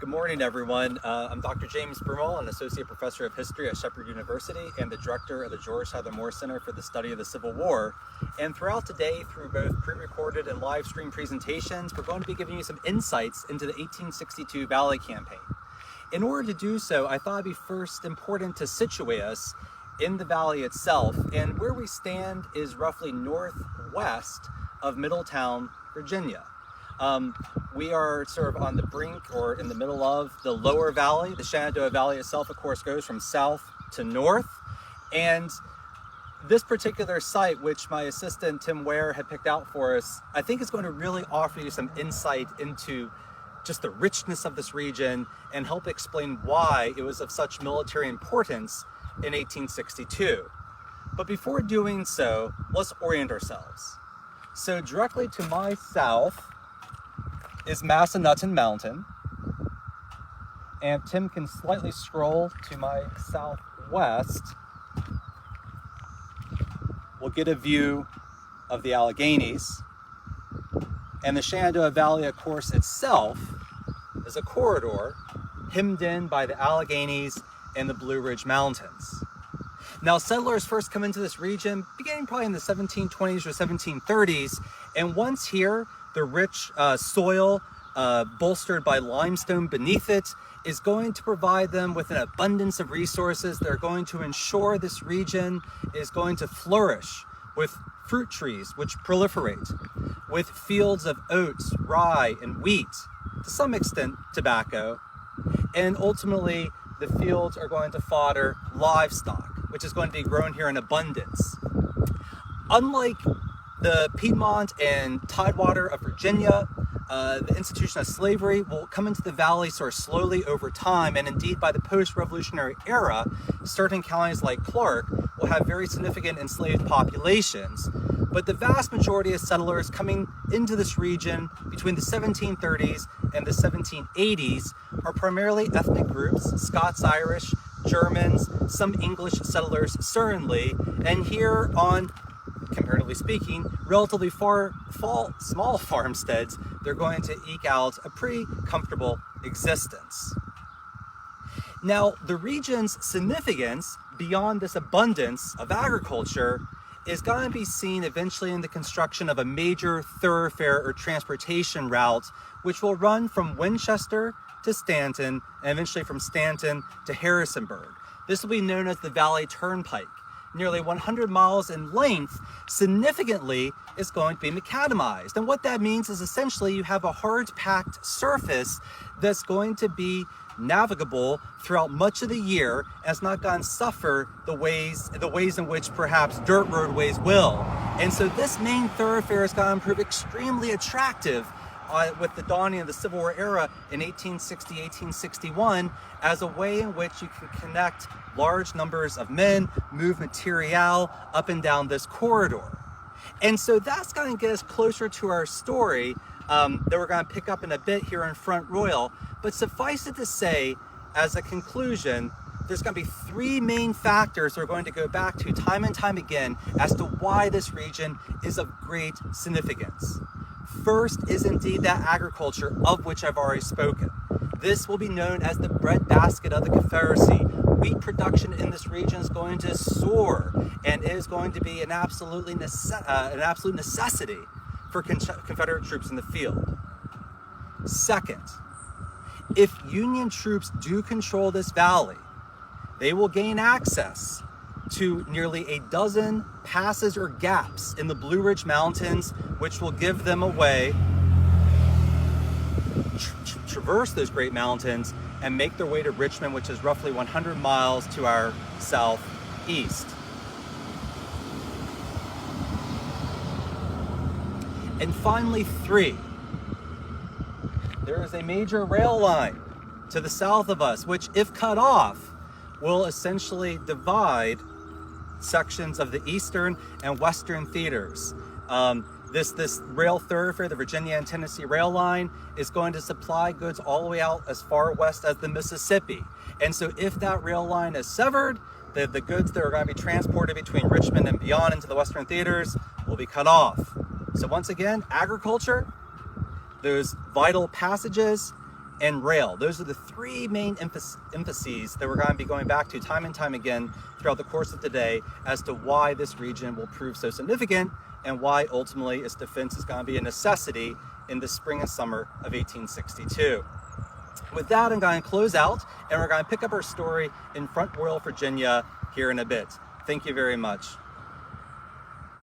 Good morning, everyone. I'm Dr. James Broomall, an Associate Professor of History at Shepherd University and the Director of the George Heather Moore Center for the Study of the Civil War. And throughout today, through both pre-recorded and live stream presentations, we're going to be giving you some insights into the 1862 Valley Campaign. In order to do so, I thought it'd be first important to situate us in the valley itself, and where we stand is roughly northwest of Middletown, Virginia. We are sort of on the brink or in the middle of the lower valley. The Shenandoah Valley itself, of course, goes from south to north. And this particular site, which my assistant Tim Ware had picked out for us, I think is going to really offer you some insight into just the richness of this region and help explain why it was of such military importance in 1862. But before doing so, let's orient ourselves. So directly to my south is Massanutten Mountain, and Tim can slightly scroll to my southwest. We'll get a view of the Alleghenies, and the Shenandoah Valley, of course, itself is a corridor hemmed in by the Alleghenies and the Blue Ridge Mountains. Now, settlers first come into this region beginning probably in the 1720s or 1730s, and once here, the rich soil, bolstered by limestone beneath it, is going to provide them with an abundance of resources that are going to ensure this region is going to flourish with fruit trees which proliferate, with fields of oats, rye, and wheat, to some extent tobacco, and ultimately the fields are going to fodder livestock, which is going to be grown here in abundance. Unlike the Piedmont and Tidewater of Virginia, the institution of slavery will come into the valley sort of slowly over time, and indeed by the post-revolutionary era, certain counties like Clark will have very significant enslaved populations. But the vast majority of settlers coming into this region between the 1730s and the 1780s are primarily ethnic groups, Scots-Irish, Germans, some English settlers certainly, and here on, comparatively speaking, relatively small farmsteads, they're going to eke out a pretty comfortable existence. Now, the region's significance beyond this abundance of agriculture is going to be seen eventually in the construction of a major thoroughfare or transportation route, which will run from Winchester to Stanton, and eventually from Stanton to Harrisonburg. This will be known as the Valley Turnpike. Nearly 100 miles in length, significantly is going to be macadamized. And what that means is essentially you have a hard-packed surface that's going to be navigable throughout much of the year, and it's not going to suffer the ways in which perhaps dirt roadways will. And so this main thoroughfare is going to prove extremely attractive with the dawning of the Civil War era in 1860, 1861, as a way in which you can connect large numbers of men, move material up and down this corridor. And so that's going to get us closer to our story that we're going to pick up in a bit here in Front Royal. But suffice it to say, as a conclusion, there's going to be three main factors we're going to go back to time and time again as to why this region is of great significance. First is indeed that agriculture of which I've already spoken. This will be known as the breadbasket of the Confederacy. Wheat production in this region is going to soar, and it is going to be an absolute necessity for Confederate troops in the field. Second, if Union troops do control this valley, they will gain access to nearly a dozen passes or gaps in the Blue Ridge Mountains, which will give them a way to traverse those great mountains and make their way to Richmond, which is roughly 100 miles to our southeast. And finally, three, there is a major rail line to the south of us, which, if cut off, will essentially divide sections of the eastern and western theaters. This rail thoroughfare, the Virginia and Tennessee rail line, is going to supply goods all the way out as far west as the Mississippi. And so if that rail line is severed, the goods that are going to be transported between Richmond and beyond into the western theaters will be cut off. So once again, agriculture, those vital passages, and rail. Those are the three main emphases that we're going to be going back to time and time again throughout the course of today as to why this region will prove so significant and why ultimately its defense is going to be a necessity in the spring and summer of 1862. With that, I'm going to close out, and we're going to pick up our story in Front Royal, Virginia here in a bit. Thank you very much.